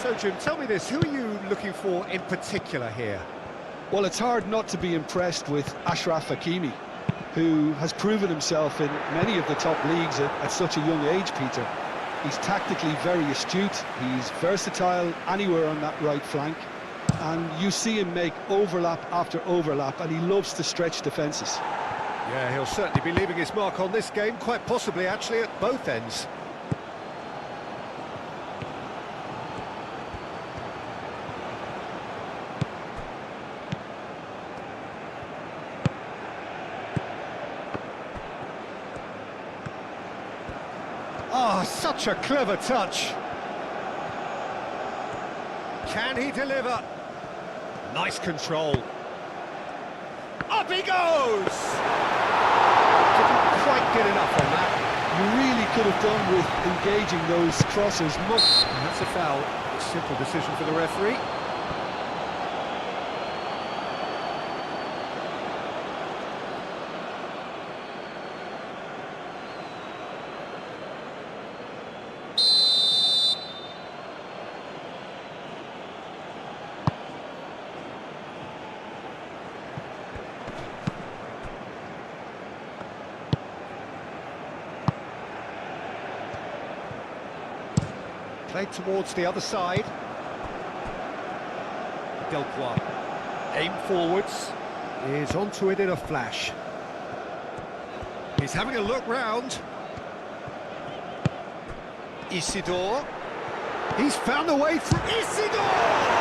So, Jim, tell me this, who are you looking for in particular here? Well, it's hard not to be impressed with Achraf Hakimi, who has proven himself in many of the top leagues at such a young age, Peter. He's tactically very astute, he's versatile anywhere on that right flank, and you see him make overlap after overlap, and he loves to stretch defences. Yeah, he'll certainly be leaving his mark on this game, quite possibly actually at both ends. Oh, such a clever touch. Can he deliver? Nice control. Up he goes! Didn't quite get enough on that. You really could have done with engaging those crosses much. And that's a foul. A simple decision for the referee. Played towards the other side. Delpois. Aim forwards. Is onto it in a flash. He's having a look round. Isidore. He's found a way through. Isidore!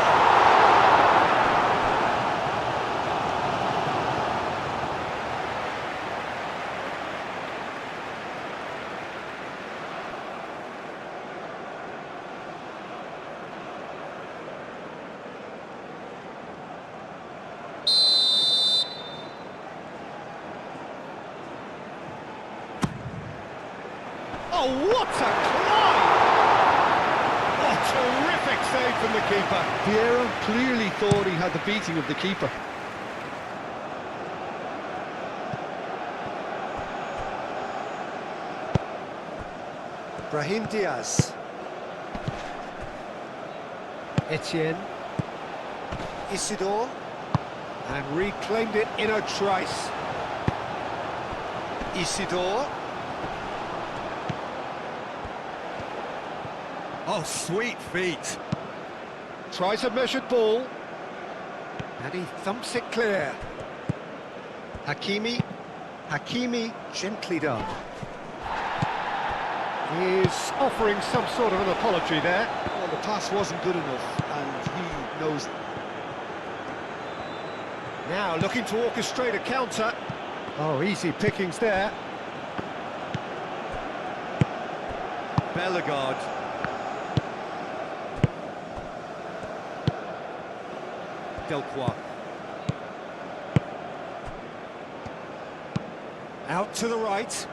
Oh, what a climb! Oh, terrific save from the keeper. Vieira clearly thought he had the beating of the keeper. Brahim Diaz. Etienne. Isidore. And reclaimed it in a trice. Isidore. Oh, sweet feet. Tries a measured ball. And he thumps it clear. Hakimi. Hakimi, gently done. He's offering some sort of an apology there. Well, the pass wasn't good enough, and he knows. Now looking to orchestrate a counter. Oh, easy pickings there. Bellegarde. Delpois. Out to the right.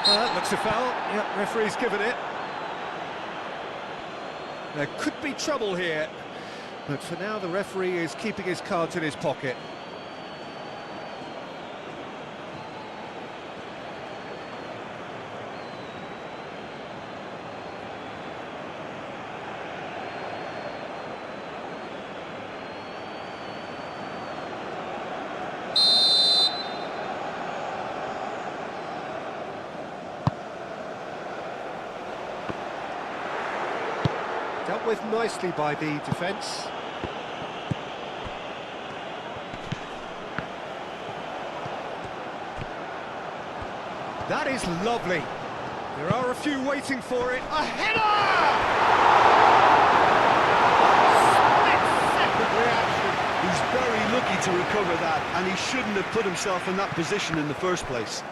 That looks a foul. Yep, referee's given it. There could be trouble here, but for now the referee is keeping his cards in his pocket. Dealt with nicely by the defence. That is lovely. There are a few waiting for it. A header! Split-second reaction. He's very lucky to recover that, and he shouldn't have put himself in that position in the first place.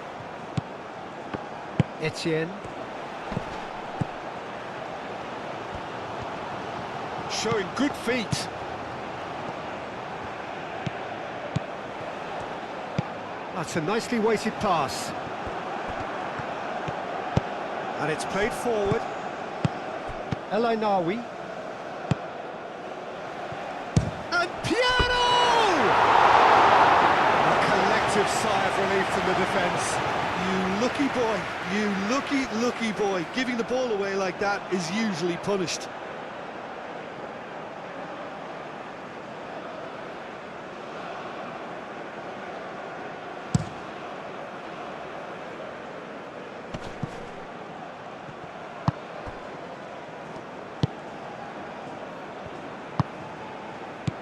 Etienne. Showing good feet. That's a nicely weighted pass. And it's played forward. El Ainaoui. And Piano! relief from the defence. You lucky boy, you lucky boy. Giving the ball away like that is usually punished.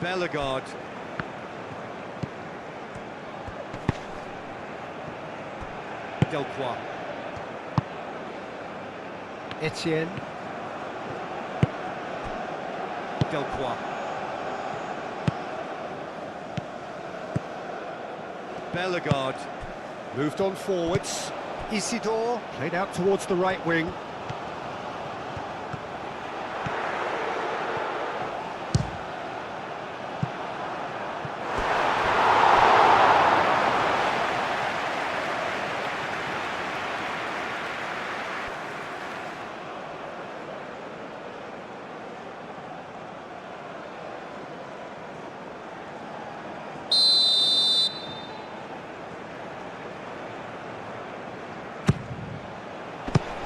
Bellegarde. Delcroix. Etienne. Delcroix. Bellegarde. Moved on forwards. Isidore. Played out towards the right wing.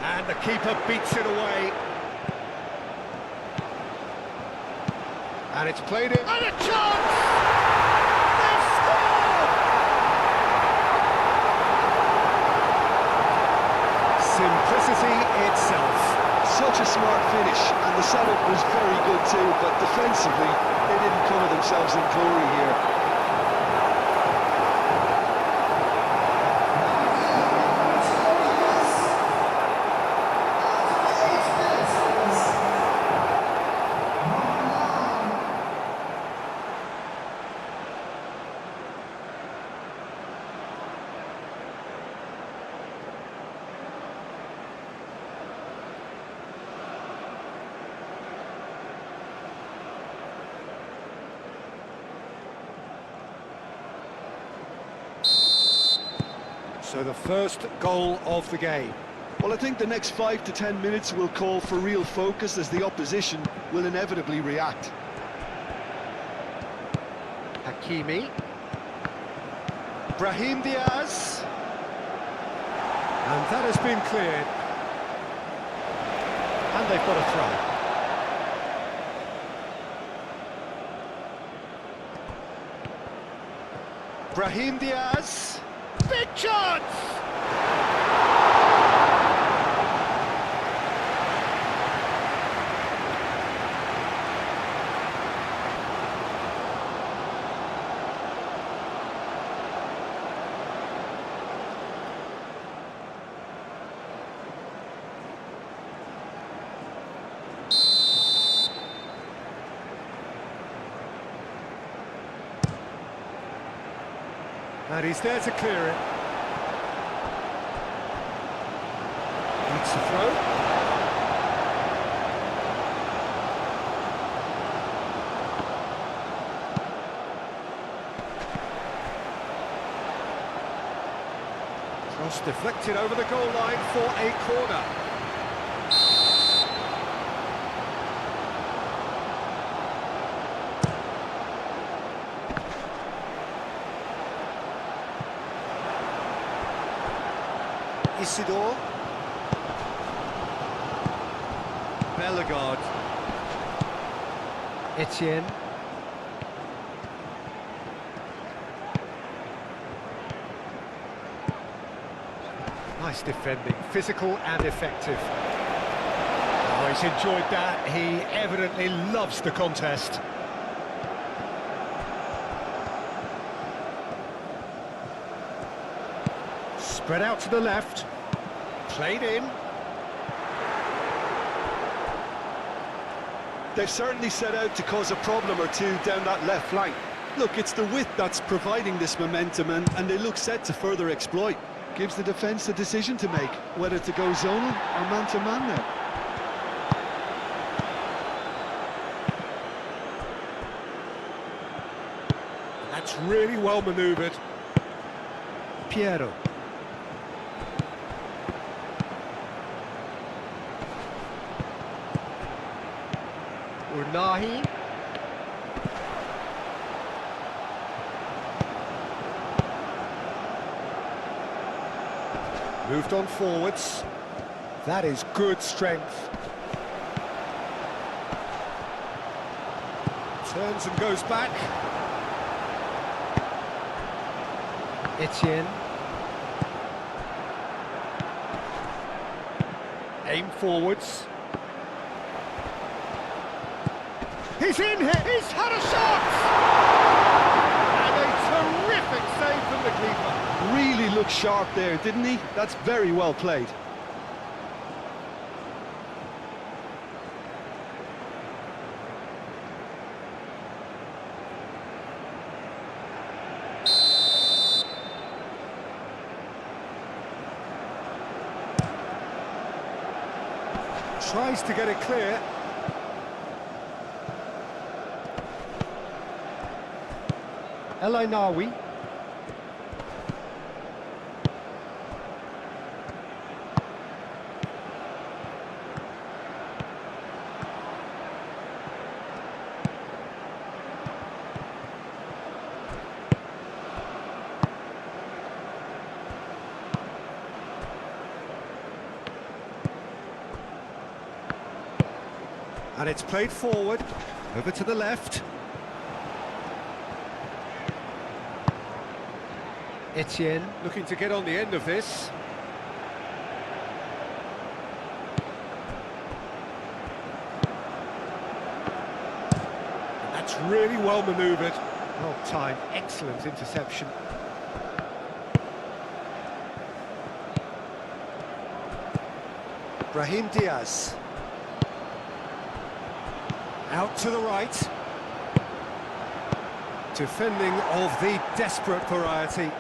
And the keeper beats it away. And it's played in. And a chance! They've scored! Simplicity itself. Such a smart finish, and the setup was very good too, but defensively, they didn't cover themselves in glory here. So the first goal of the game. Well, I think the next 5 to 10 minutes will call for real focus as the opposition will inevitably react. Hakimi. Brahim Diaz. And that has been cleared. And they've got a throw. Brahim Diaz. Big chance! And he's there to clear it. Needs to throw. Cross deflected over the goal line for a corner. Isidore. Bellegarde. Etienne. Nice defending, physical and effective. Oh, he's enjoyed that. He evidently loves the contest. Spread out to the left. Played in. They've certainly set out to cause a problem or two down that left flank. Look, it's the width that's providing this momentum, and they look set to further exploit. Gives the defence a decision to make, whether to go zonal or man-to-man now. That's really well manoeuvred. Piero. Urnahi. Moved on forwards. That is good strength. Turns and goes back. Etienne. Aim forwards. He's in here, he's had a shot! And a terrific save from the keeper. Really looked sharp there, didn't he? That's very well played. Tries to get it clear. El Ainawi. And it's played forward, over to the left. Etienne looking to get on the end of this. And that's really well manoeuvred. Well timed, excellent interception. Brahim Diaz. Out to the right. Defending of the desperate variety.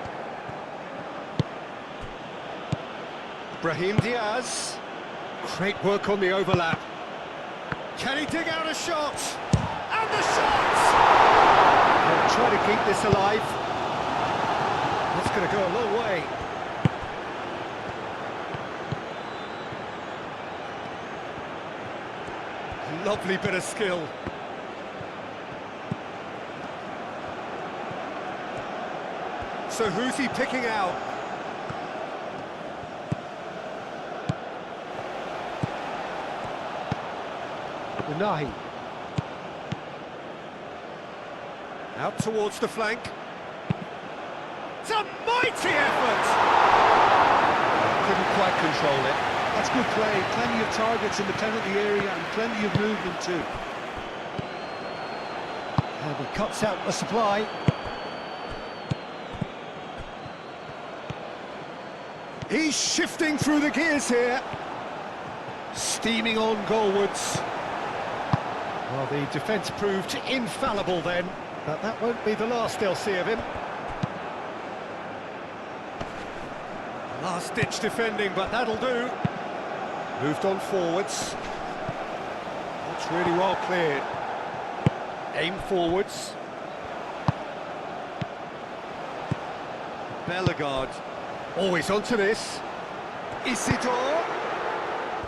Brahim Diaz. Great work on the overlap. Can he dig out a shot? And the shot! They'll try to keep this alive. That's going to go a long way. Lovely bit of skill. So who's he picking out? Unahi. Out towards the flank. It's a mighty effort! Couldn't quite control it. That's good play. Plenty of targets in the penalty area and plenty of movement too. And he cuts out the supply. He's shifting through the gears here. Steaming on goalwards. Well, the defence proved infallible then, but that won't be the last they'll see of him. Last-ditch defending, but that'll do. Moved on forwards. That's really well cleared. Aim forwards. Bellegarde. Always onto this. Isidore.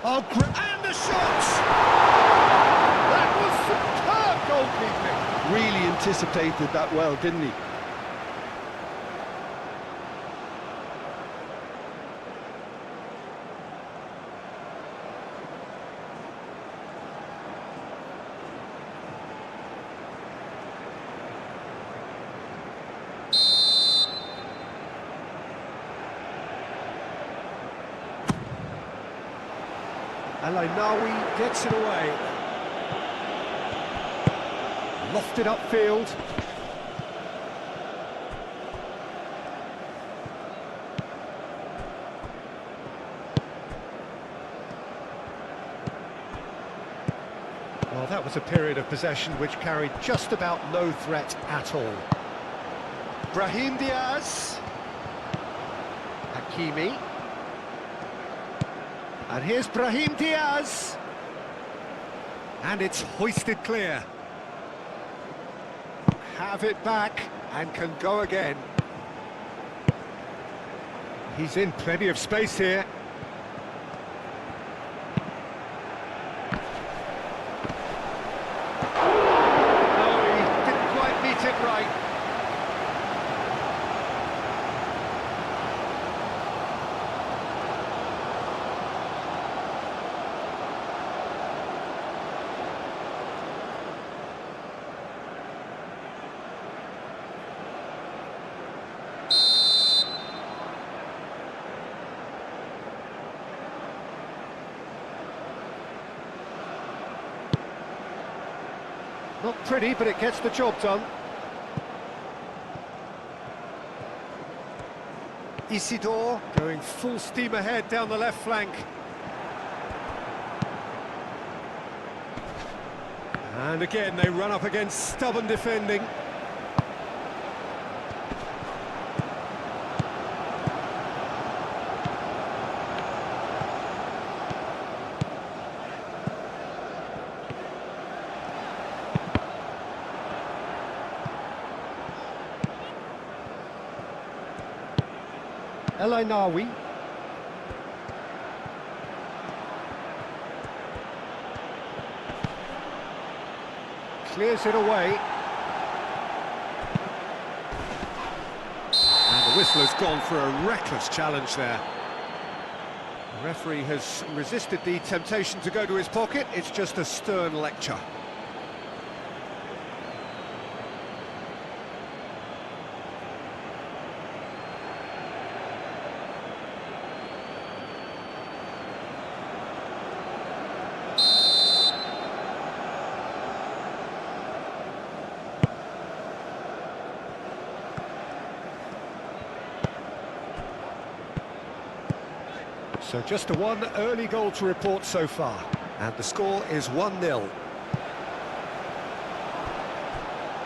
Oh, and the shot! That was superb goalkeeping. Really anticipated that well, didn't he? El Ainawi gets it away. Lofted upfield. Well, that was a period of possession which carried just about no threat at all. Brahim Diaz. Hakimi. And here's Brahim Diaz. And it's hoisted clear. Have it back and can go again. He's in plenty of space here. Oh, he didn't quite meet it right. Not pretty, but it gets the job done. Isidore going full steam ahead down the left flank. And again, they run up against stubborn defending. El Ainawi. Clears it away. And the whistle has gone for a reckless challenge there. The referee has resisted the temptation to go to his pocket. It's just a stern lecture. So just the one early goal to report so far, and the score is 1-0.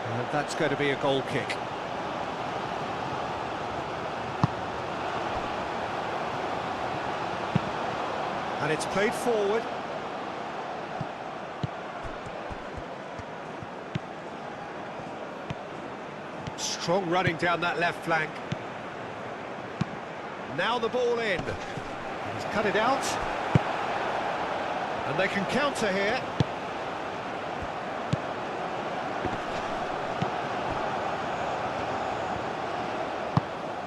And that's going to be a goal kick. And it's played forward. Strong running down that left flank. Now the ball in. He's cut it out, and they can counter here.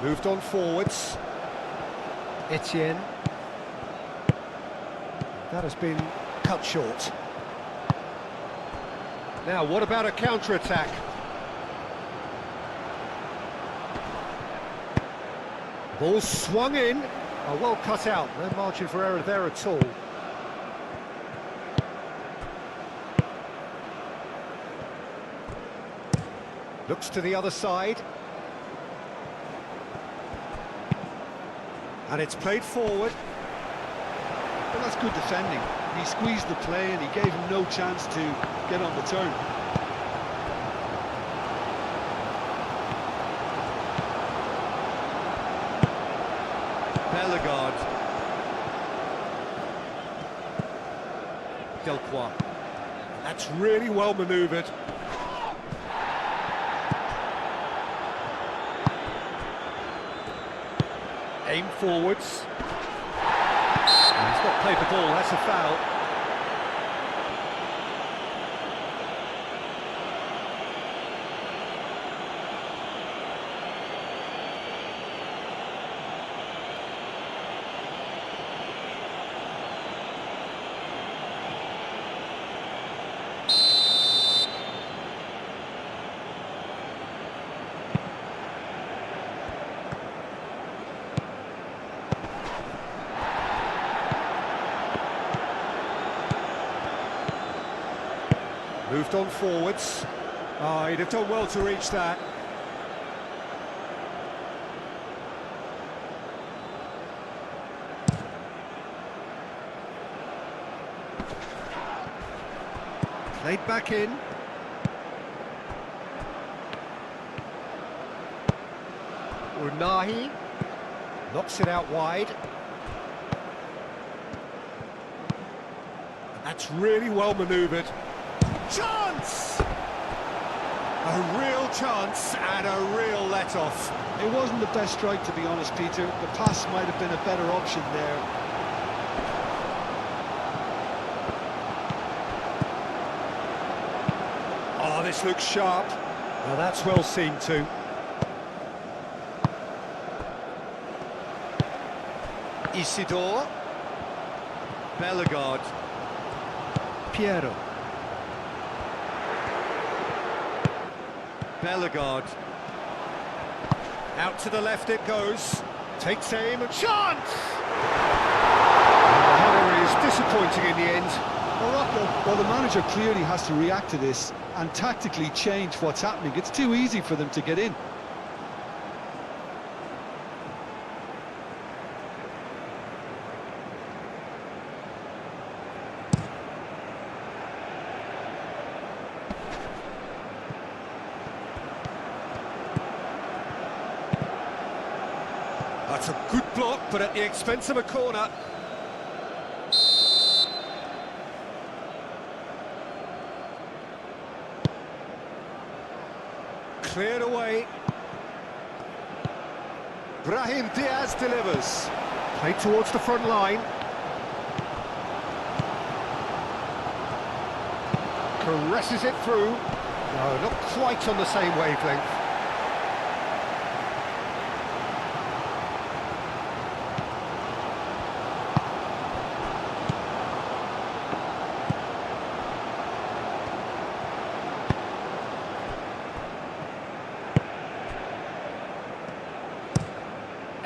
Moved on forwards. Etienne. That has been cut short. Now, what about a counter-attack? Ball swung in. Oh, well cut out, no margin for error there at all. Looks to the other side. And it's played forward. Well, that's good defending. He squeezed the play and he gave him no chance to get on the turn. Bellegarde. Delcroix. That's really well manoeuvred. Aim forwards. He's not played the ball, that's a foul. Moved on forwards. Oh, he'd have done well to reach that. Played back in. Unahi knocks it out wide. That's really well manoeuvred. Chance! A real chance and a real let-off. It wasn't the best strike, to be honest, Peter. The pass might have been a better option there. Oh, this looks sharp. Now that's well seen too. Isidore. Bellegarde. Piero. Bellegarde. Out to the left it goes. Takes aim and chance! The header is disappointing in the end. Morocco, well, the manager clearly has to react to this and tactically change what's happening. It's too easy for them to get in. That's a good block, but at the expense of a corner. Cleared away. Brahim Diaz delivers. Played towards the front line. Caresses it through. No, not quite on the same wavelength.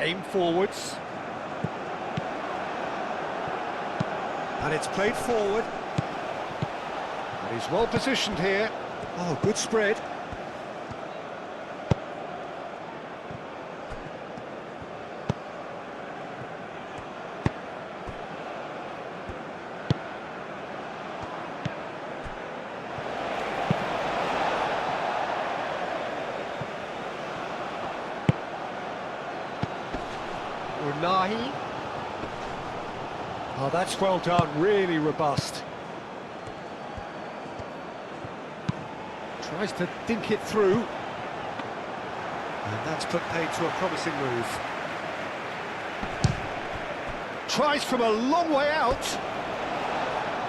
Aim forwards. And it's played forward. And he's well positioned here. Oh, good spread. Unahi. Oh, that's well done, really robust. Tries to dink it through. And that's put paid to a promising move. Tries from a long way out.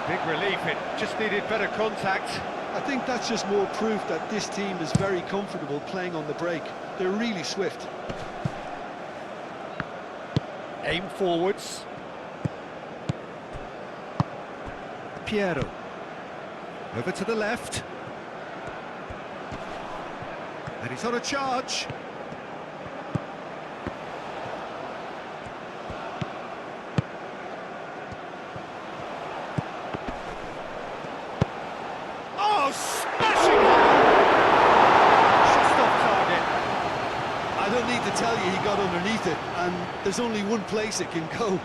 Big relief, it just needed better contact. I think that's just more proof that this team is very comfortable playing on the break. They're really swift. Aim forwards. Piero. Over to the left. And he's on a charge. Oh, smashing just off target. I don't need to tell you he got underneath it, and there's only one place it can go.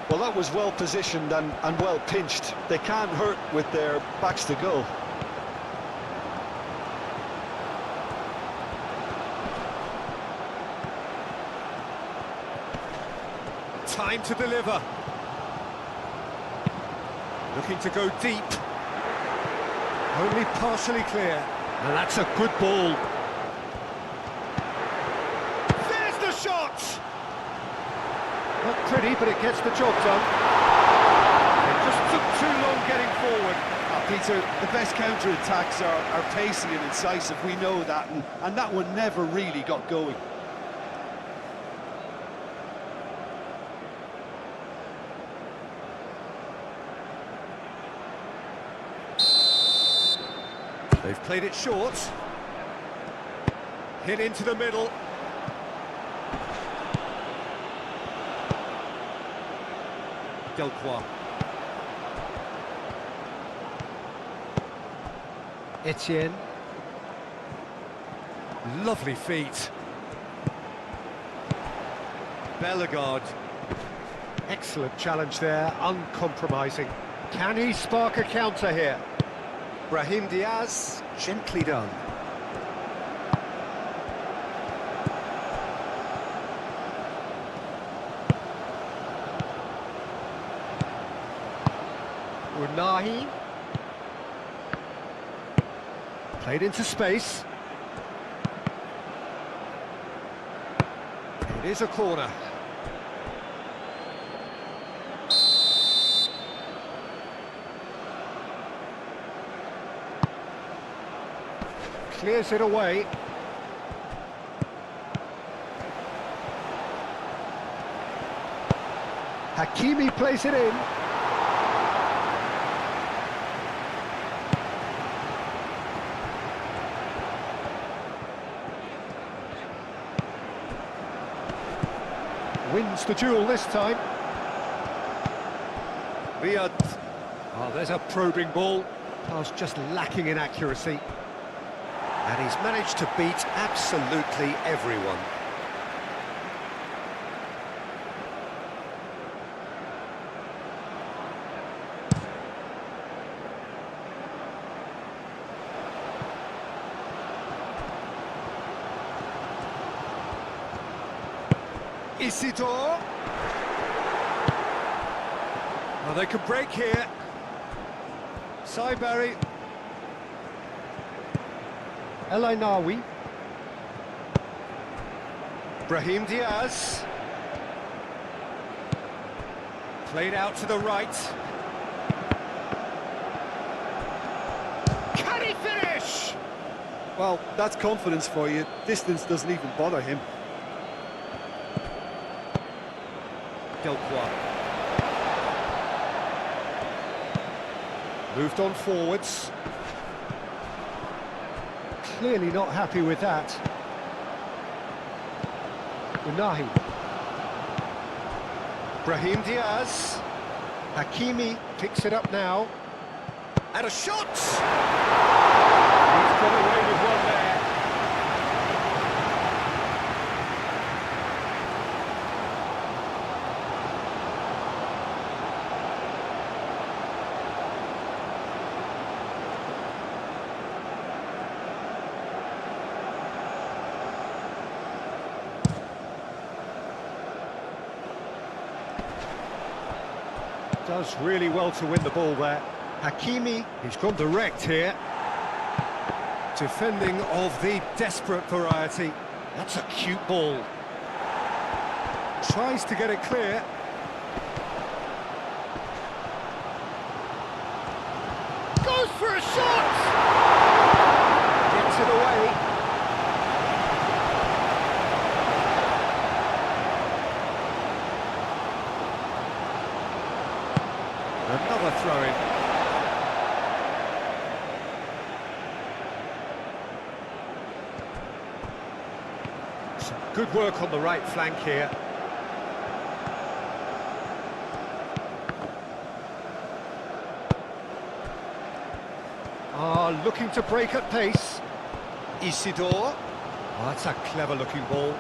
Well, that was well positioned and well pinched. They can't hurt with their backs to goal. Time to deliver. Looking to go deep. Only partially clear. And that's a good ball. There's the shot! Not pretty, but it gets the job done. It just took too long getting forward. Peter, the best counter-attacks are pacey and incisive, we know that, and that one never really got going. They've played it short. Hit into the middle. Delcroix. Etienne. Lovely feet. Bellegarde. Excellent challenge there, uncompromising. Can he spark a counter here? Brahim Diaz, gently done. Unahi. Played into space. It is a corner. Clears it away. Hakimi plays it in. Wins the duel this time. Riyad. Oh, there's a probing ball. Pass just lacking in accuracy. And he's managed to beat absolutely everyone. Isidore. Oh, they can break here. Saibari. El Ainawi. Brahim Diaz. Played out to the right. Can he finish? Well, that's confidence for you. Distance doesn't even bother him. Delcroix. Moved on forwards. Clearly not happy with that. Unahi. Brahim Diaz. Hakimi picks it up now. And a shot! He's got away with one there. Does really well to win the ball there. Hakimi, he's gone direct here. Defending of the desperate variety. That's a cute ball. Tries to get it clear. Goes for a shot! Gets it away. Another throw-in. Some good work on the right flank here. Looking to break at pace. Isidore. Oh, that's a clever-looking ball.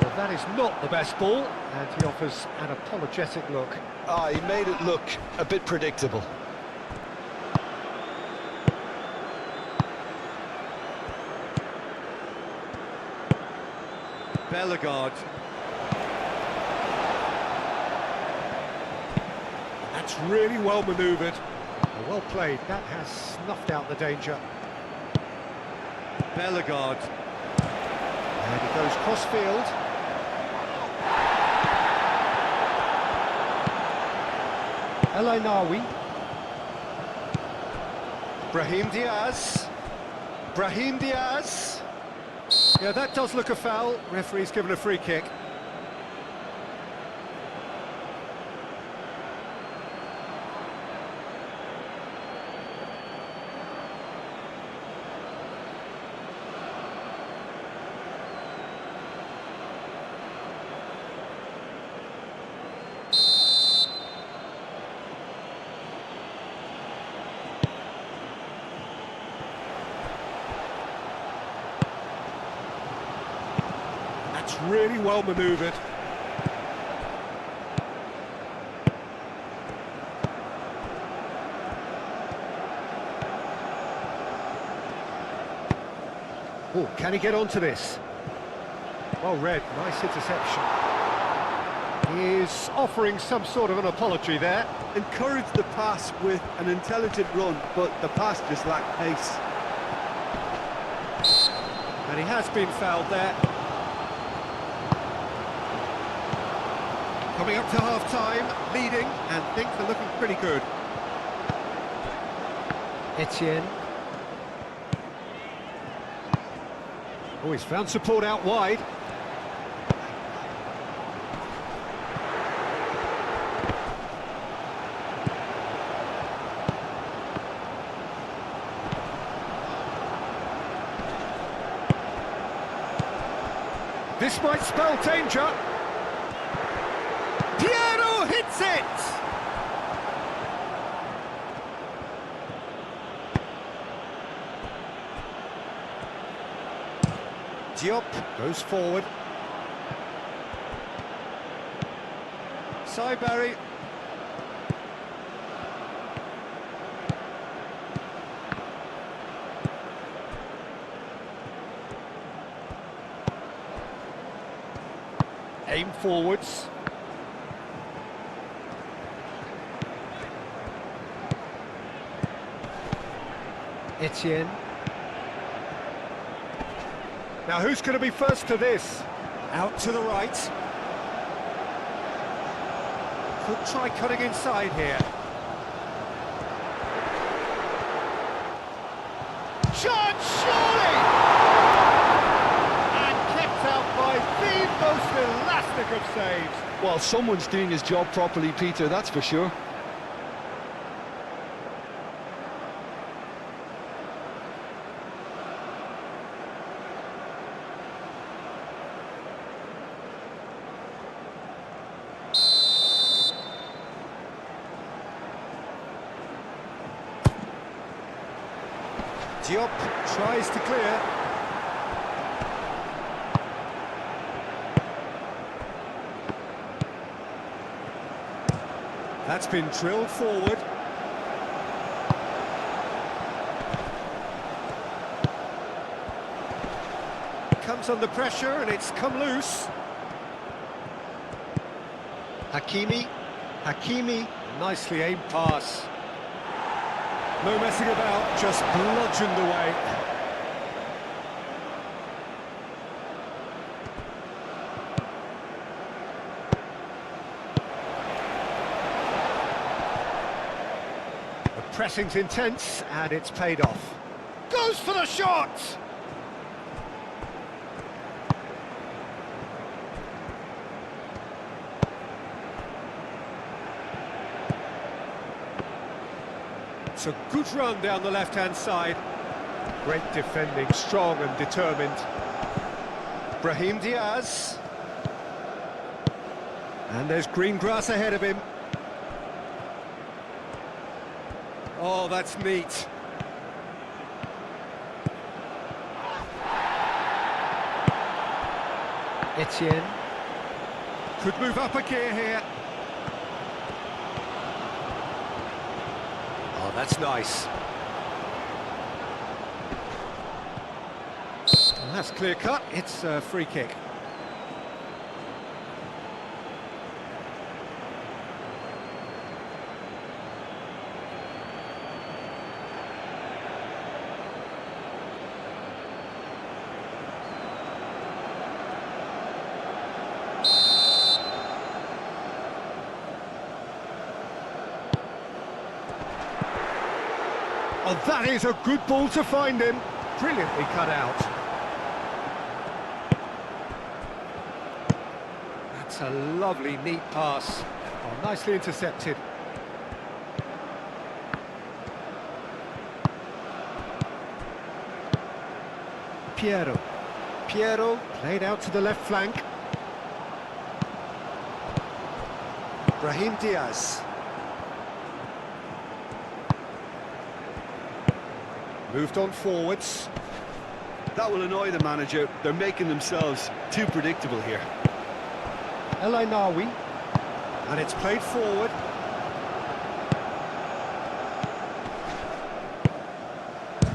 Well, that is not the best ball, and he offers an apologetic look. He made it look a bit predictable. Bellegarde. That's really well manoeuvred. Well played. That has snuffed out the danger. Bellegarde. And he goes cross-field. El Ainawi. Brahim Diaz. Brahim Diaz. Yeah, that does look a foul. Referee's given a free kick. Really well manoeuvred. Oh, can he get onto this? Well read, nice interception. He is offering some sort of an apology there. Encouraged the pass with an intelligent run, but the pass just lacked pace. And he has been fouled there. Coming up to half-time, leading, and things are looking pretty good. Etienne. Oh, he's found support out wide. This might spell danger. Piero hits it! Diop goes forward. Saiberry. Aim forwards. Etienne. Now who's going to be first to this? Out to the right. Could try cutting inside here. Chance, surely! And kept out by the most elastic of saves. Well, someone's doing his job properly, Peter, that's for sure. Diop tries to clear. That's been drilled forward. Comes under pressure and it's come loose. Hakimi, nicely aimed pass. No messing about, just bludgeoned away. The pressing's intense, and it's paid off. Goes for the shot! It's a good run down the left-hand side. Great defending, strong and determined. Brahim Diaz. And there's green grass ahead of him. Oh, that's neat. Etienne. Could move up a gear here. Oh, that's nice. Well, that's clear cut. It's a free kick. Oh, that is a good ball to find him. Brilliantly cut out. That's a lovely, neat pass. Oh, nicely intercepted. Piero played out to the left flank. Brahim Diaz. Moved on forwards. That will annoy the manager. They're making themselves too predictable here. El Ainaoui. And it's played forward.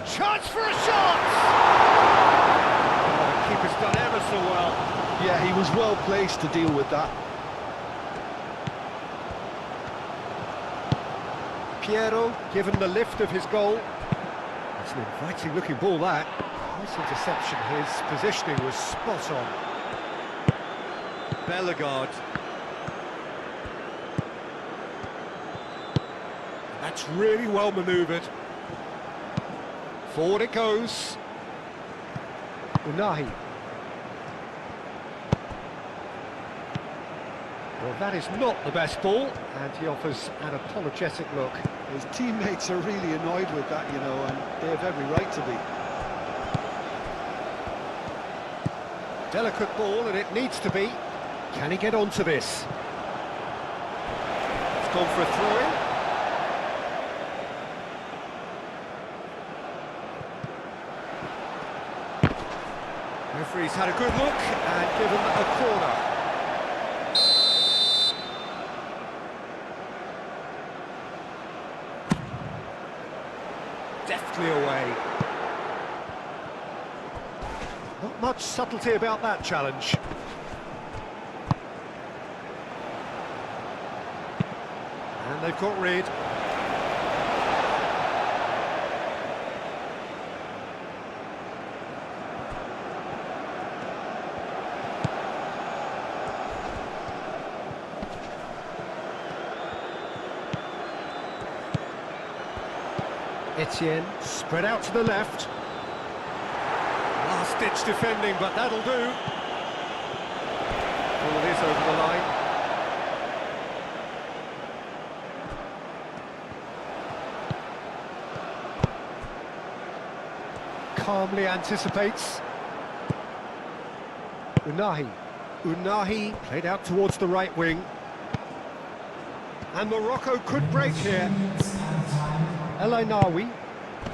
Chance for a shot! Oh, the keeper's done ever so well. Yeah, he was well placed to deal with that. Piero given the lift of his goal. It's an inviting looking ball, that. Nice interception, his positioning was spot on. Bellegarde. That's really well manoeuvred. Forward it goes. Unahi. Well, that is not the best ball, and he offers an apologetic look. His teammates are really annoyed with that, you know, and they have every right to be. Delicate ball, and it needs to be. Can he get onto this? It's gone for a throw-in. Referee's had a good look and given a corner. Deftly away. Not much subtlety about that challenge. And they've got rid. Etienne spread out to the left. Last-ditch defending, but that'll do. Ball is over the line. Calmly anticipates. Unahi played out towards the right wing. And Morocco could break here. El Ainawi,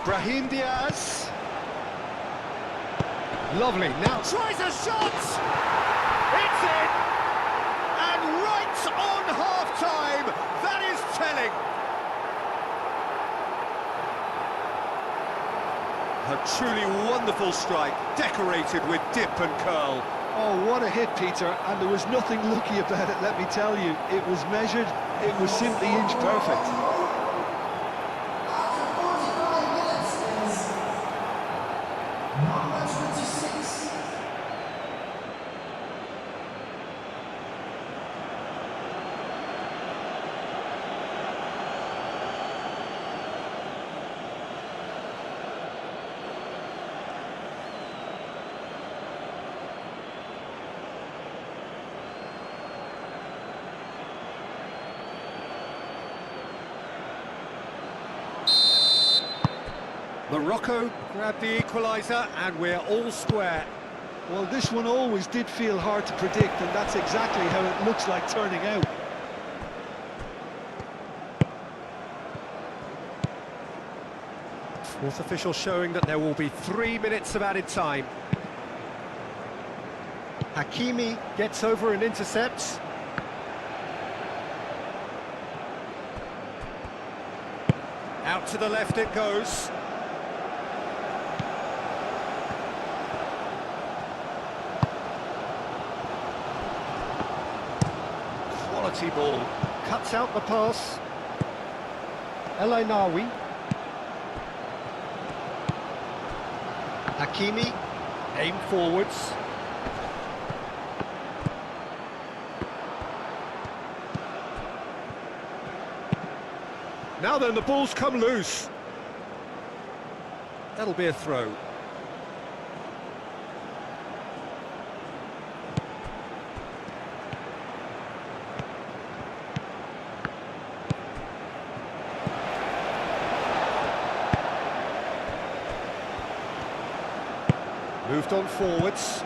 Brahim Diaz. Lovely, now tries a shot! It's in! And right on half-time, that is telling! A truly wonderful strike, decorated with dip and curl. Oh, what a hit, Peter, and there was nothing lucky about it, let me tell you. It was measured, it was simply inch perfect. Morocco grabbed the equaliser and we're all square. Well, this one always did feel hard to predict, and that's exactly how it looks like turning out. Fourth official showing that there will be 3 minutes of added time. Hakimi gets over and intercepts. Out to the left it goes. Quality ball. Cuts out the pass. El Ainawi. Hakimi. Aimed forwards. Now then, the ball's come loose. That'll be a throw. Moved on forwards.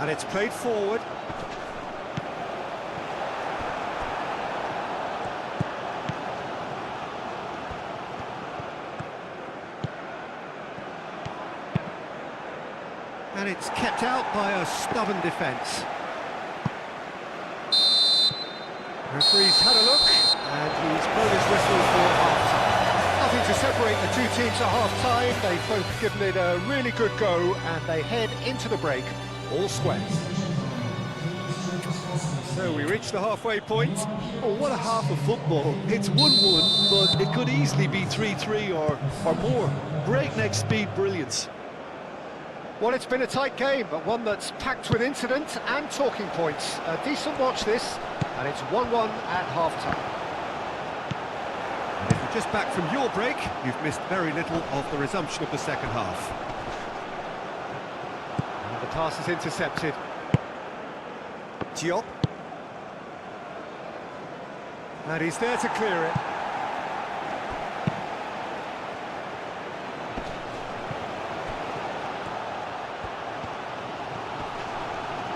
And it's played forward. And it's kept out by a stubborn defence. Referee's had a look, and he's blown his whistle for half-time. Nothing to separate the two teams at half-time. They've both given it a really good go, and they head into the break all square. So we reach the halfway point. Oh, what a half of football. It's 1-1, but it could easily be 3-3 or more. Breakneck speed brilliance. Well, it's been a tight game, but one that's packed with incident and talking points. A decent watch this, and it's 1-1 at half-time. And if you're just back from your break, you've missed very little of the resumption of the second half. And the pass is intercepted. Diop. And he's there to clear it.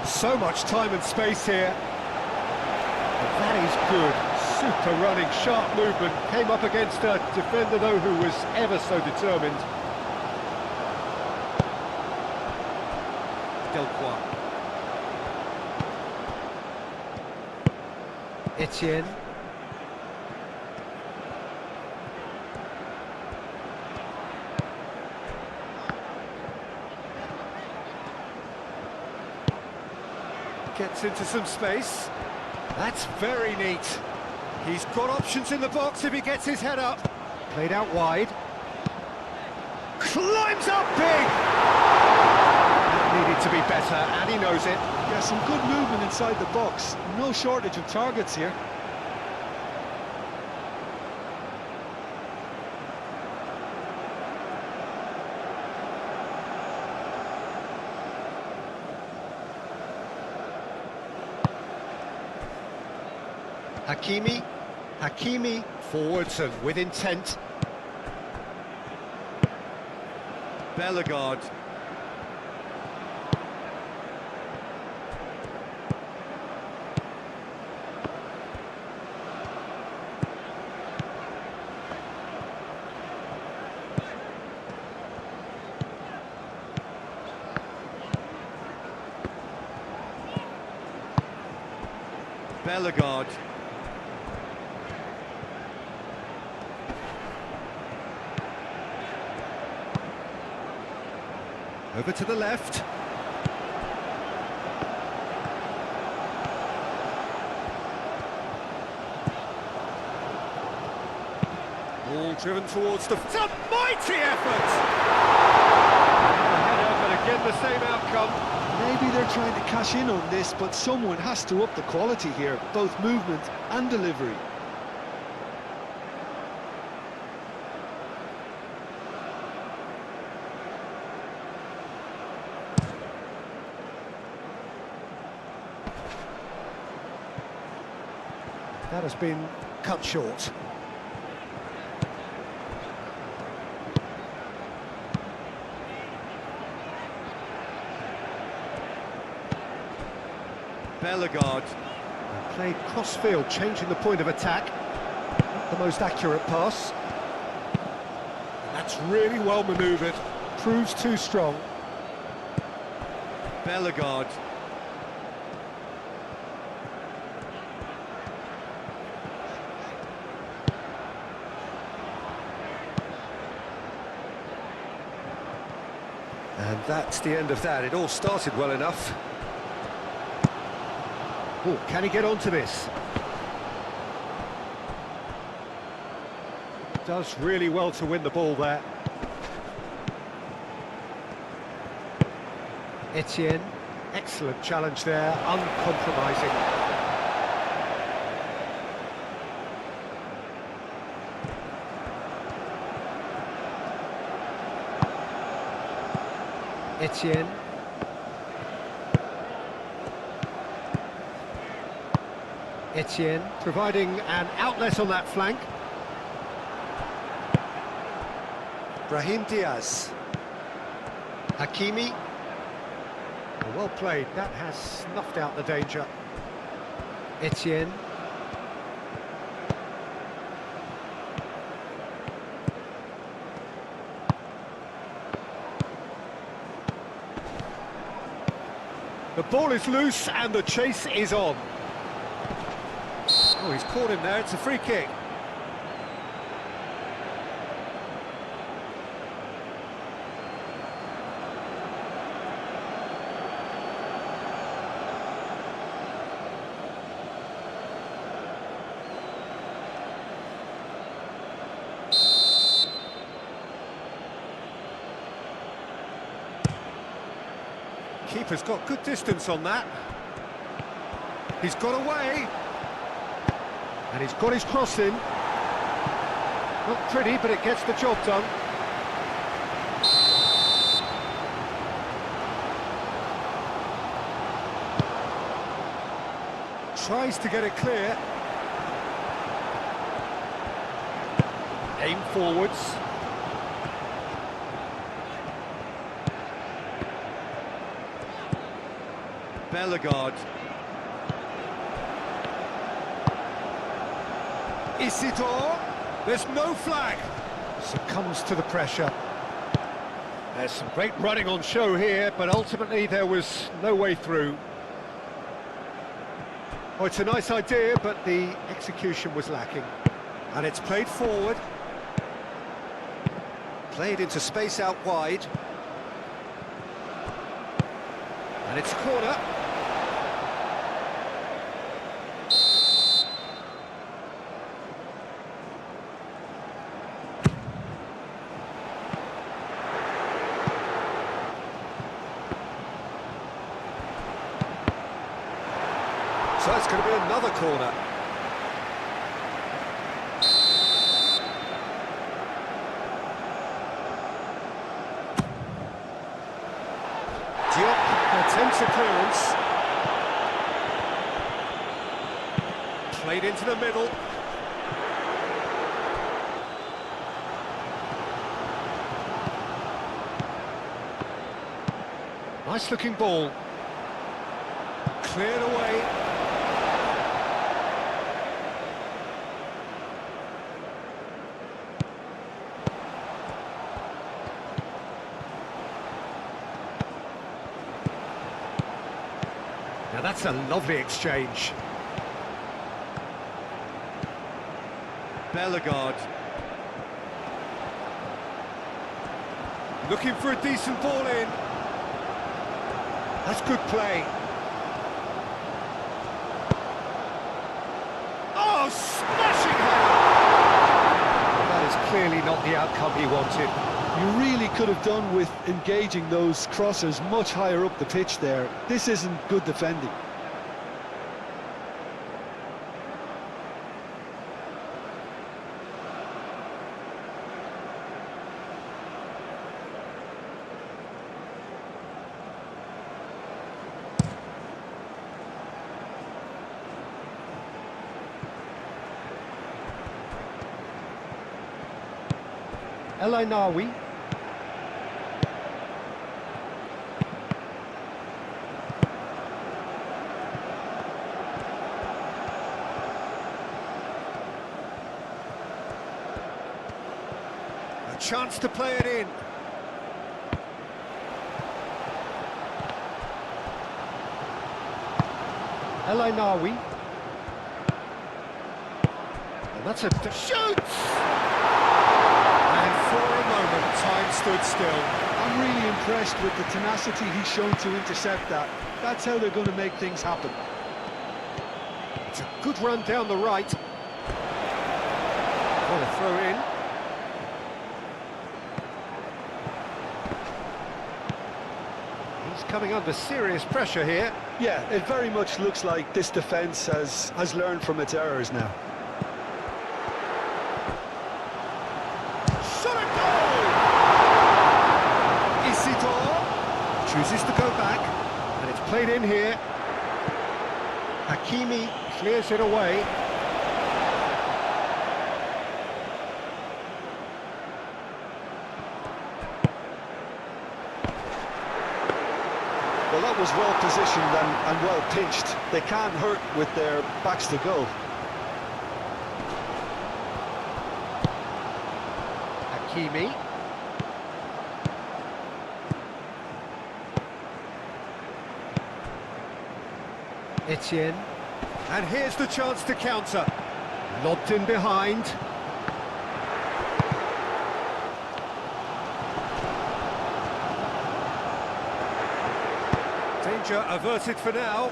So much time and space here. And that is good. Super running, sharp movement. Came up against a defender, though, who was ever so determined. Delcroix. Etienne. Gets into some space. That's very neat. He's got options in the box if he gets his head up. Played out wide. Climbs up big! That needed to be better, and he knows it. Yeah, some good movement inside the box. No shortage of targets here. Hakimi, forwards and with intent. Bellegarde. Bellegarde. Over to the left. Ball driven towards the... It's a mighty effort! Header, but again the same outcome. Maybe they're trying to cash in on this, but someone has to up the quality here, both movement and delivery. That has been cut short. Bellegarde. Played cross-field, changing the point of attack. Not the most accurate pass. That's really well manoeuvred. Proves too strong. Bellegarde. And that's the end of that. It all started well enough. Oh, can he get onto this? Does really well to win the ball there. Etienne, excellent challenge there, uncompromising. Etienne. Etienne providing an outlet on that flank. Brahim Diaz. Hakimi. Well played, that has snuffed out the danger. Etienne. The ball is loose and the chase is on. Oh, he's caught him there, it's a free kick. Keeper's got good distance on that. He's got away. And he's got his cross in. Not pretty, but it gets the job done. Tries to get it clear. Aim forwards. Bellegarde. Isidore. There's no flag. Succumbs to the pressure. There's some great running on show here, but ultimately there was no way through. Oh, it's a nice idea, but the execution was lacking. And it's played forward. Played into space out wide. And it's a corner. So it's going to be another corner. Diop attempts a clearance. Played into the middle. Nice looking ball. Cleared away. Now that's a lovely exchange. Bellegarde. Looking for a decent ball in. That's good play. Oh, smashing header! That is clearly not the outcome he wanted. You really could have done with engaging those crossers much higher up the pitch there. This isn't good defending. El Ainawi. A chance to play it in. El Ainawi. And that's a shoots! For a moment, time stood still. I'm really impressed with the tenacity he's shown to intercept that. That's how they're going to make things happen. It's a good run down the right. Want to throw in. He's coming under serious pressure here. Yeah, it very much looks like this defence has learned from its errors now. Chooses to go back, and it's played in here. Hakimi clears it away. Well, that was well positioned and well pinched. They can't hurt with their backs to goal. Hakimi. Etienne, and here's the chance to counter. Lobbed in behind. Danger averted for now.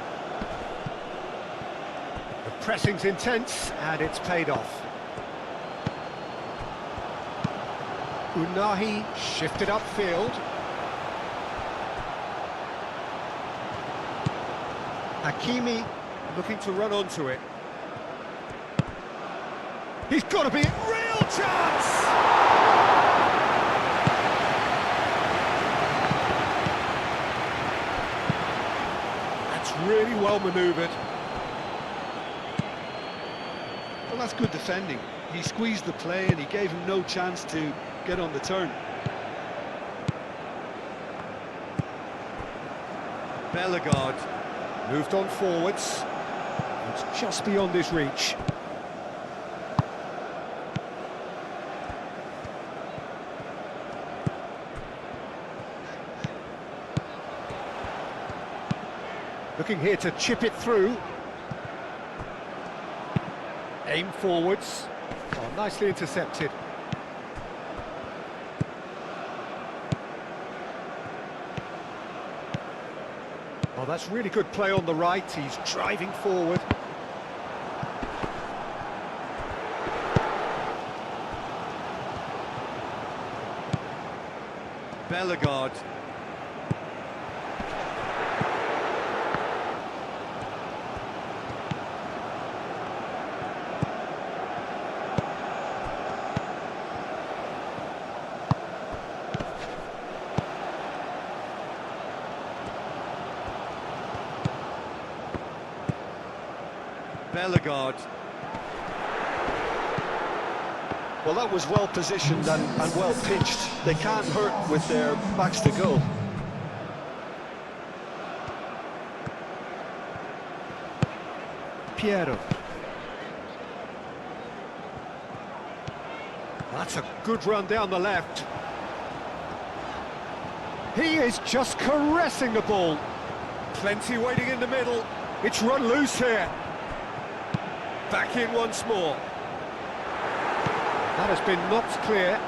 The pressing's intense, and it's paid off. Unahi shifted upfield. Hakimi looking to run onto it. He's got to be in real chance! That's really well manoeuvred. Well, that's good defending. He squeezed the play and he gave him no chance to get on the turn. Bellegarde. Moved on forwards. It's just beyond his reach. Looking here to chip it through. Aim forwards. Oh, nicely intercepted. Oh, that's really good play on the right. He's driving forward. Bellegarde. Bellegarde. Well, that was well positioned and well pitched. They can't hurt with their backs to goal. Piero. That's a good run down the left. He is just caressing the ball. Plenty waiting in the middle. It's run loose here. Back in once more. That has been knocked clear.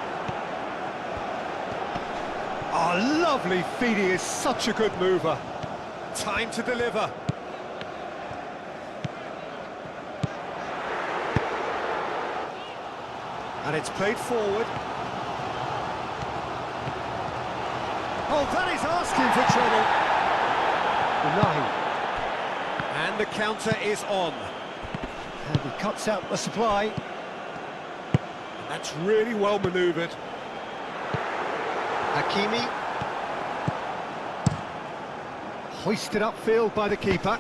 Oh, lovely feed. He is such a good mover. Time to deliver. And it's played forward. Oh, that is asking for trouble. And the counter is on. And he cuts out the supply. And that's really well manoeuvred. Hakimi. Hoisted upfield by the keeper.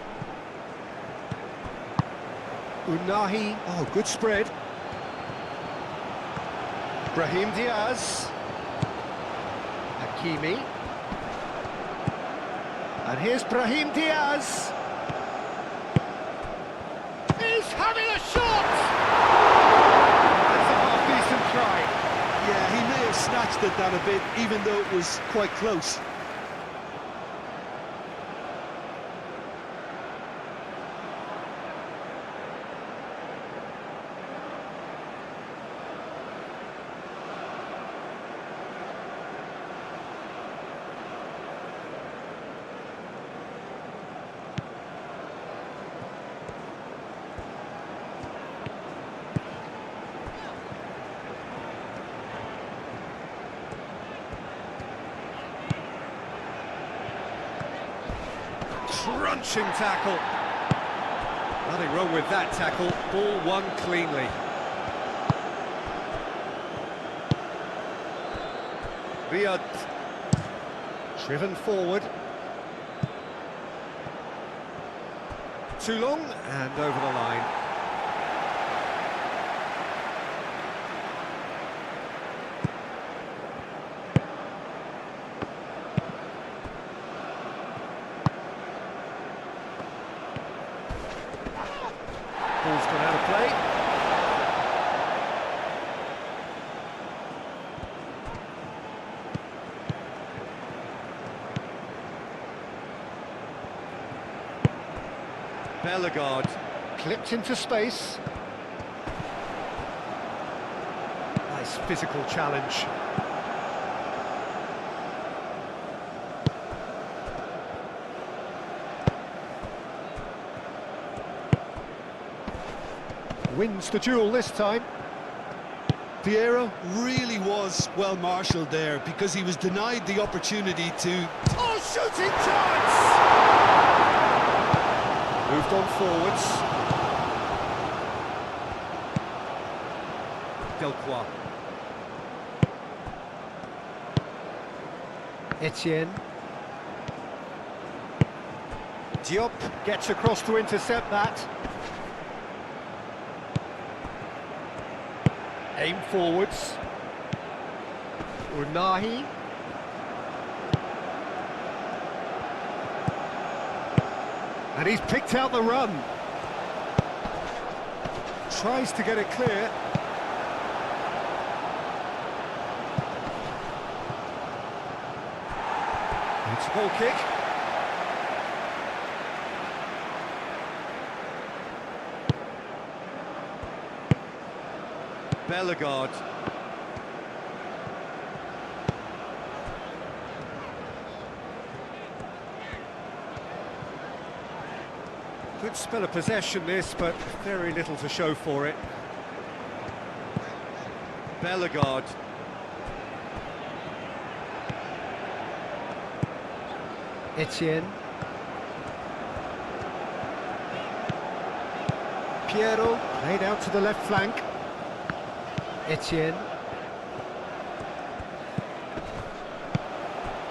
Unahi. Oh, good spread. Brahim Diaz. Hakimi. And here's Brahim Diaz. He's having a shot! That's a half-decent try. Yeah, he may have snatched at that a bit, even though it was quite close. Crunching tackle. Nothing wrong with that tackle. Ball won cleanly. Riyad. Driven forward. Too long and over the line. Ball's gone out of play. Bellegarde clipped into space. Nice physical challenge. Wins the duel this time. Piero really was well marshalled there because he was denied the opportunity to... Oh, shooting chance! Moved on forwards. Delcroix. Etienne. Diop gets across to intercept that. Aim forwards. Unahi. And he's picked out the run. Tries to get it clear. It's a goal kick. Bellegarde. Good spell of possession this, but very little to show for it. Bellegarde. Etienne. Piero, played out to the left flank. Etienne.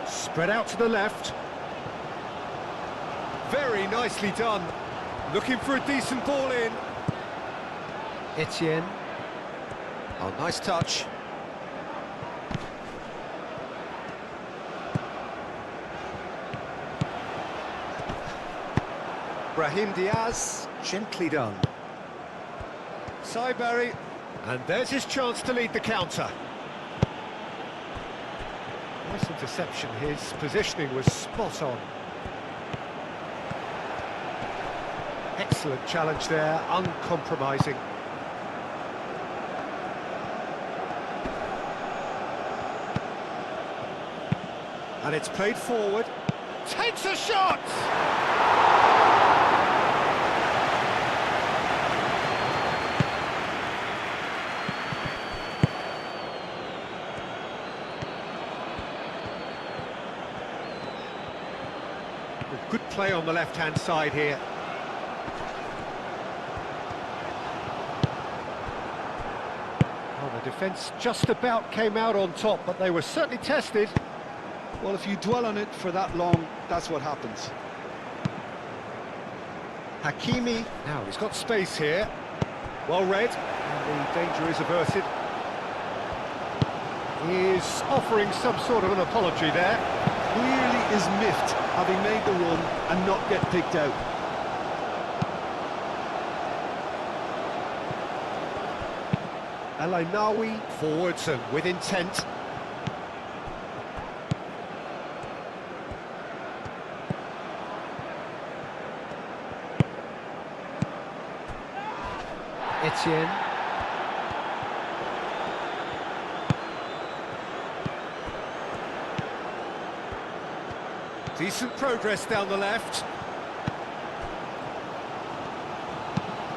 Spread out to the left. Very nicely done. Looking for a decent ball in. Etienne. Oh, nice touch. Brahim Diaz, gently done. Saibari, and there's his chance to lead the counter. Nice interception, his positioning was spot on. Excellent challenge there, uncompromising. And it's played forward. Takes a shot! Good play on the left-hand side here. Well, the defence just about came out on top, but they were certainly tested. Well, if you dwell on it for that long, that's what happens. Hakimi, now he's got space here. Well read, and the danger is averted. He is offering some sort of an apology there. Clearly is miffed, having made the run and not get picked out. El Ainaoui forwards and with intent. Etienne. Decent progress down the left.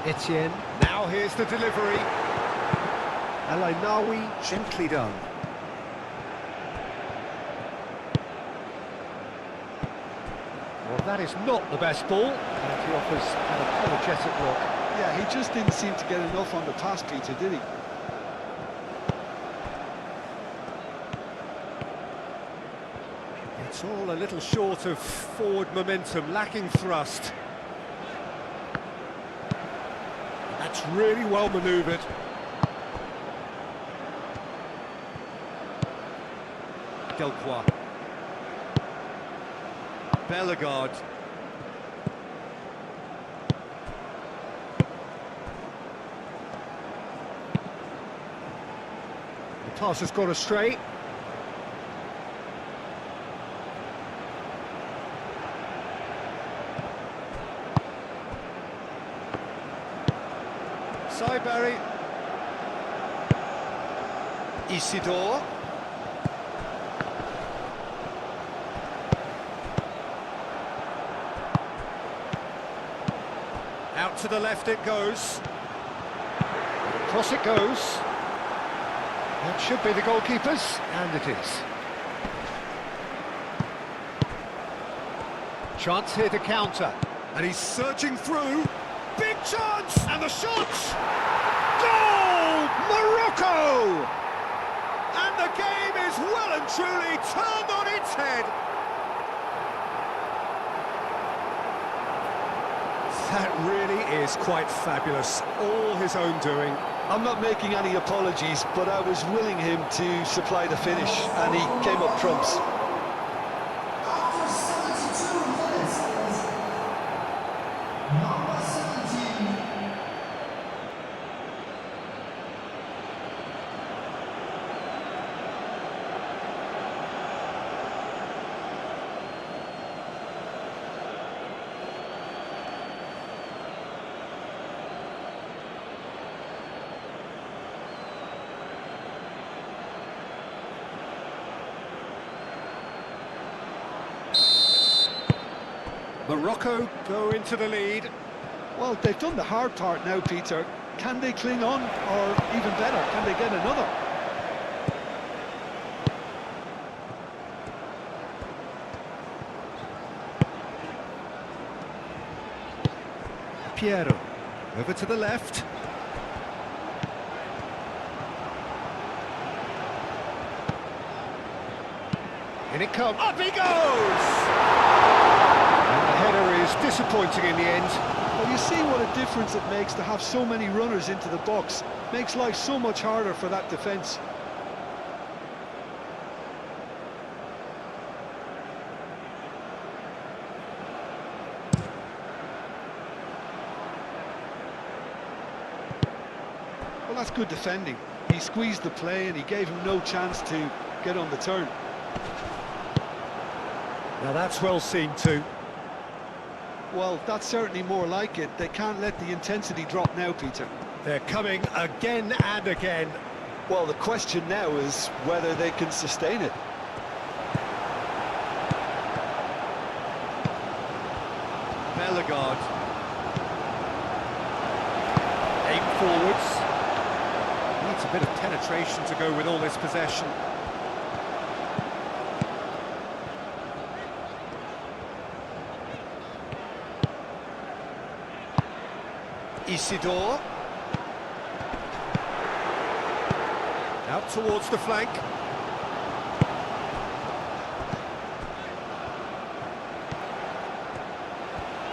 Etienne. Now here's the delivery. El Ainaoui, gently done. Well, that is not the best ball, and he offers an apologetic look. Yeah, he just didn't seem to get enough on the pass, Peter, did he? It's all a little short of forward momentum, lacking thrust. That's really well manoeuvred. Delcroix. Bellegarde. The pass has gone astray. Saibari. Isidore. Out to the left it goes. Across it goes. That should be the goalkeeper's, and it is. Chance here to counter. And he's surging through. Big chance! And the shot! Goal! Morocco! And the game is well and truly turned on its head. That really is quite fabulous. All his own doing. I'm not making any apologies, but I was willing him to supply the finish, and he came up trumps. Morocco go into the lead. Well, they've done the hard part now, Peter. Can they cling on, or even better, can they get another? Piero, over to the left. In it comes, up he goes! And the header is disappointing in the end. Well, you see what a difference it makes to have so many runners into the box. Makes life so much harder for that defence. Well, that's good defending. He squeezed the play and he gave him no chance to get on the turn. Now that's well seen too. Well, that's certainly more like it. They can't let the intensity drop now, Peter. They're coming again and again. Well, the question now is whether they can sustain it. Bellegarde. Aim forwards. Needs a bit of penetration to go with all this possession. Isidore. Out towards the flank.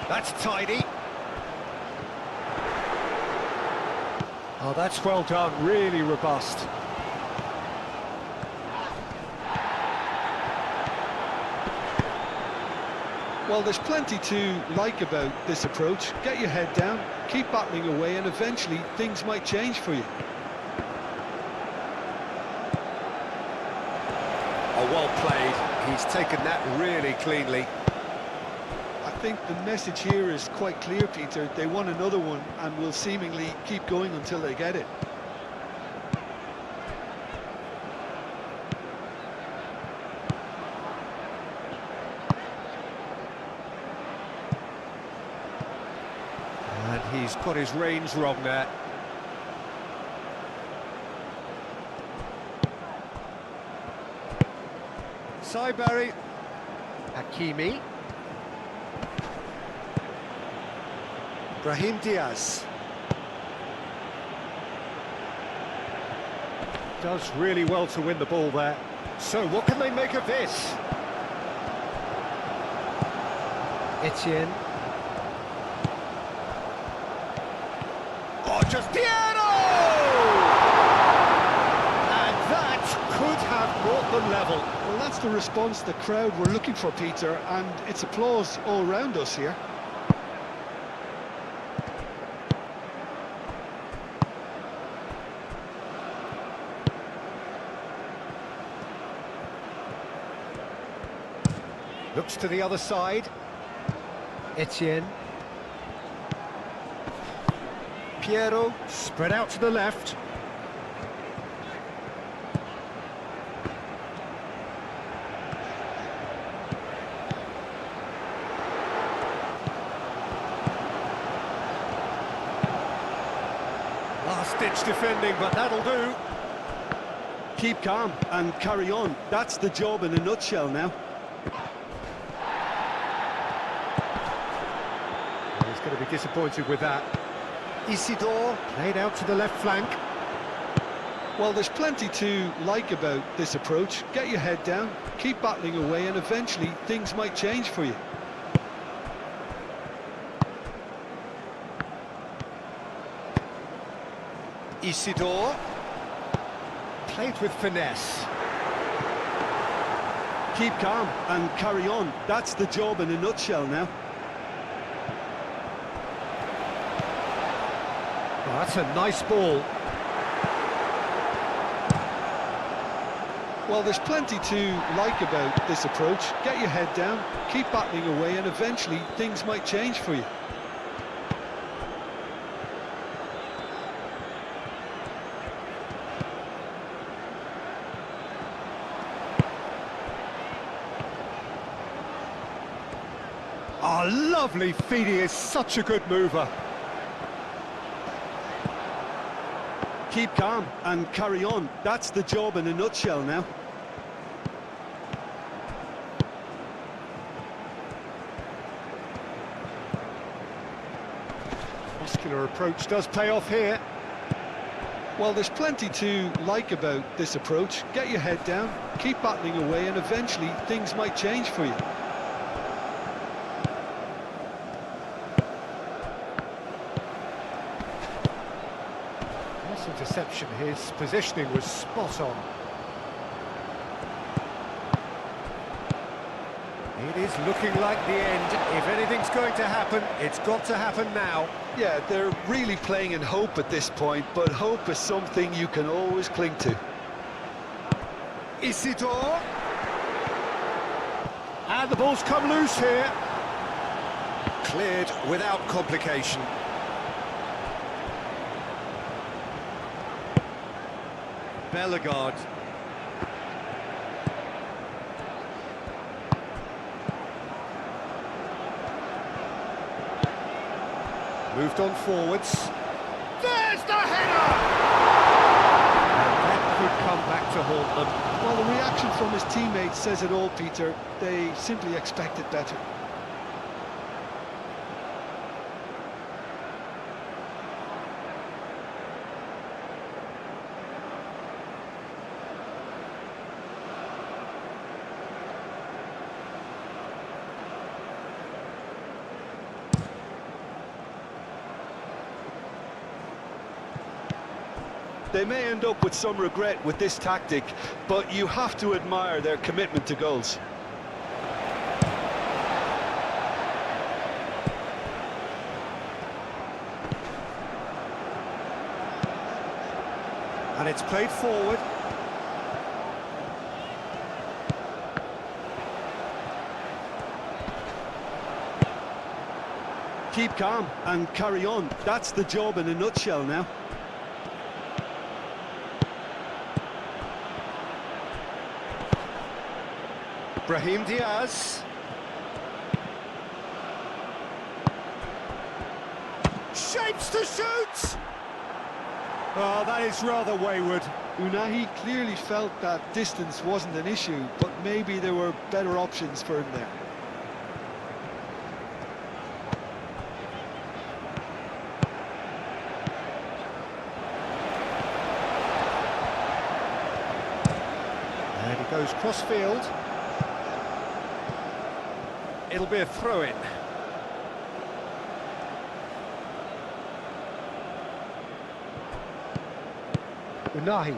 That's tidy. Oh, that's well done, really robust. Well, there's plenty to like about this approach. Get your head down, keep battling away, and eventually things might change for you. Oh, well played. He's taken that really cleanly. I think the message here is quite clear, Peter. They want another one and will seemingly keep going until they get it. And he's got his range wrong there. Saibari. Hakimi. Brahim Diaz. Does really well to win the ball there. So what can they make of this? Etienne. Oh, just Piero! And that could have brought them level. Well, that's the response the crowd were looking for, Peter, and it's applause all round us here. Looks to the other side. Etienne. Piero, spread out to the left. Last-ditch defending, but that'll do. Keep calm and carry on. That's the job in a nutshell now. He's going to be disappointed with that. Isidore played out to the left flank. Well, there's plenty to like about this approach. Get your head down, keep battling away, and eventually things might change for you. Isidore played with finesse. Keep calm and carry on. That's the job in a nutshell now. Oh, that's a nice ball. Well, there's plenty to like about this approach. Get your head down, keep battling away, and eventually things might change for you. Oh, lovely feed. He is such a good mover. Keep calm and carry on. That's the job in a nutshell now. Muscular approach does pay off here. Well, there's plenty to like about this approach. Get your head down, keep battling away, and eventually things might change for you. Nice interception. His positioning was spot on. It is looking like the end. If anything's going to happen, it's got to happen now. Yeah, they're really playing in hope at this point, but hope is something you can always cling to. Isidore. And the ball's come loose here. Cleared without complication. Bellegarde. Moved on forwards. There's the header! And that could come back to haunt them. Well, the reaction from his teammates says it all, Peter. They simply expected better. They may end up with some regret with this tactic, but you have to admire their commitment to goals. And it's played forward. Keep calm and carry on. That's the job in a nutshell now. Brahim Diaz. Shapes to shoot! Oh, that is rather wayward. Unai clearly felt that distance wasn't an issue, but maybe there were better options for him there. And he goes cross-field. It'll be a throw-in. Unai.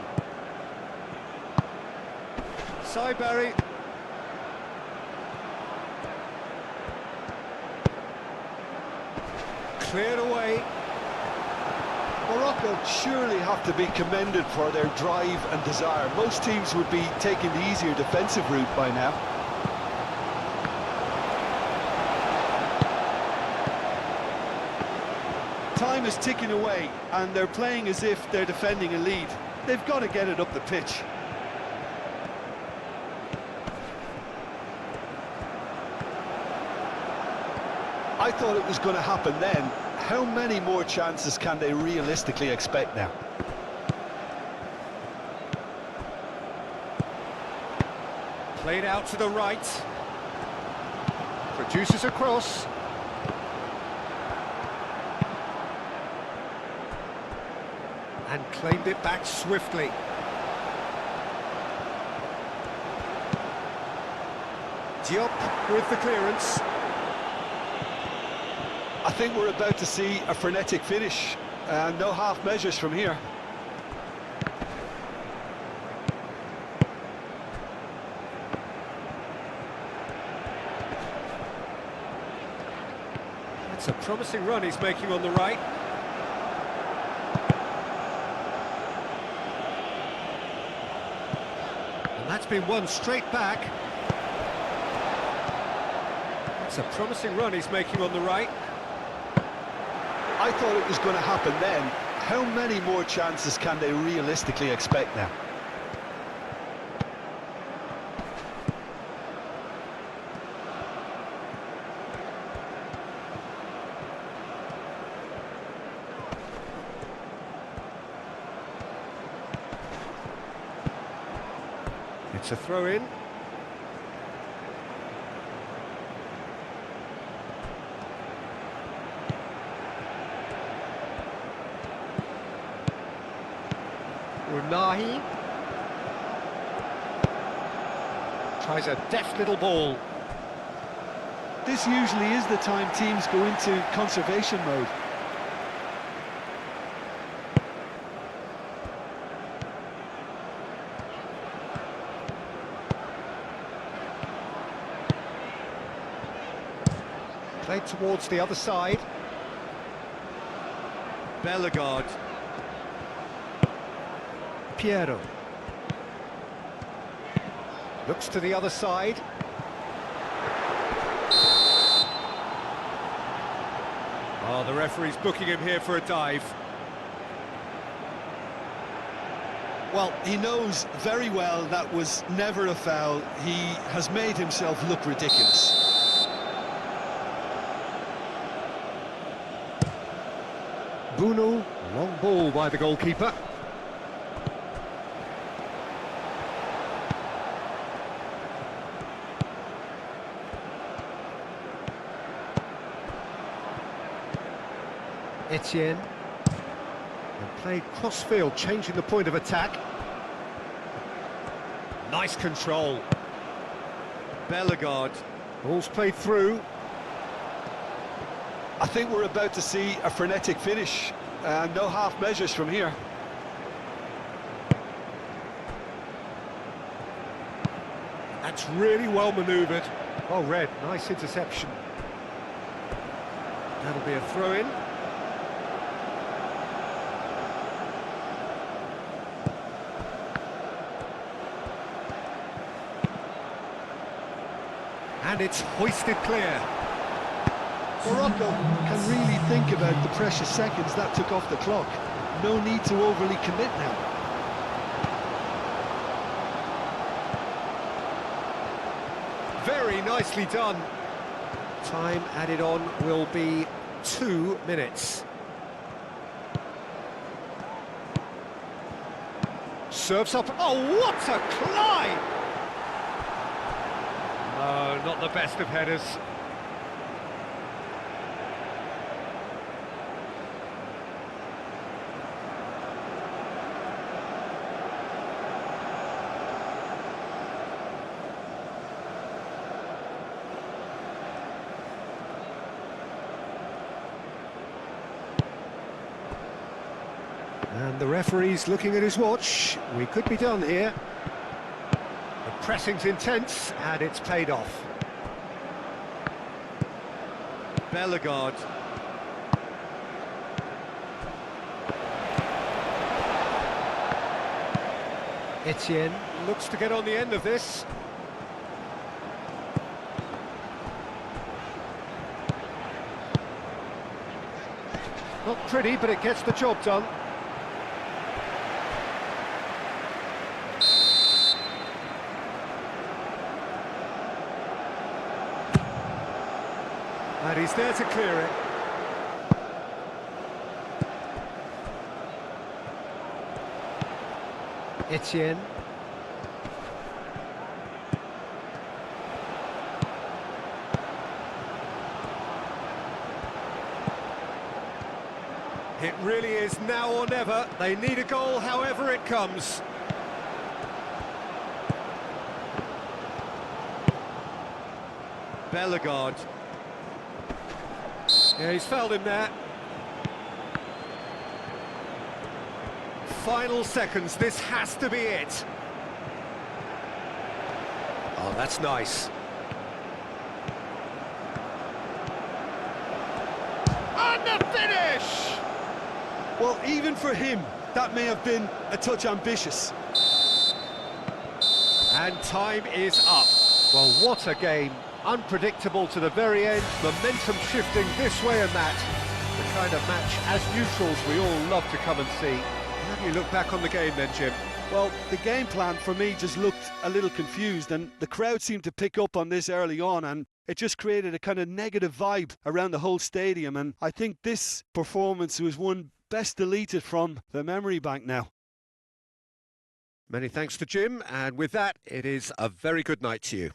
Saiberry. Cleared away. Morocco surely have to be commended for their drive and desire. Most teams would be taking the easier defensive route by now. Time is ticking away, and they're playing as if they're defending a lead. They've got to get it up the pitch. I thought it was going to happen then. How many more chances can they realistically expect now? Played out to the right. Produces a cross. And claimed it back swiftly. Diop with the clearance. I think we're about to see a frenetic finish. No half measures from here. That's a promising run he's making on the right. And that's been won straight back. That's a promising run he's making on the right. I thought it was going to happen then. How many more chances can they realistically expect now? It's a throw-in. Unahi tries a deft little ball. This usually is the time teams go into conservation mode. Played towards the other side. Bellegarde. Piero. Looks to the other side. Oh, the referee's booking him here for a dive. Well, he knows very well that was never a foul. He has made himself look ridiculous. Bruno, long ball by the goalkeeper. Etienne. And played cross-field, changing the point of attack. Nice control. Bellegarde. Ball's played through. I think we're about to see a frenetic finish. No half measures from here. That's really well manoeuvred. Well read, nice interception. That'll be a throw-in. And it's hoisted clear. Morocco can really think about the precious seconds that took off the clock. No need to overly commit now. Very nicely done. Time added on will be 2 minutes. Serves up. Oh, what a climb! Oh, not the best of headers. And the referee's looking at his watch. We could be done here. The pressing's intense, and it's paid off. Bellegarde. Etienne looks to get on the end of this. Not pretty, but it gets the job done. And he's there to clear it. Etienne. It really is now or never. They need a goal, however it comes. Bellegarde. Yeah, he's fouled him there. Final seconds, this has to be it. Oh, that's nice. And the finish! Well, even for him, that may have been a touch ambitious. And time is up. Well, what a game. Unpredictable to the very end, momentum shifting this way and that. The kind of match, as neutrals, we all love to come and see. How do you look back on the game then, Jim? Well, the game plan for me just looked a little confused, and the crowd seemed to pick up on this early on, and it just created a kind of negative vibe around the whole stadium, and I think this performance was one best deleted from the memory bank now. Many thanks to Jim, and with that, it is a very good night to you.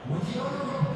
With your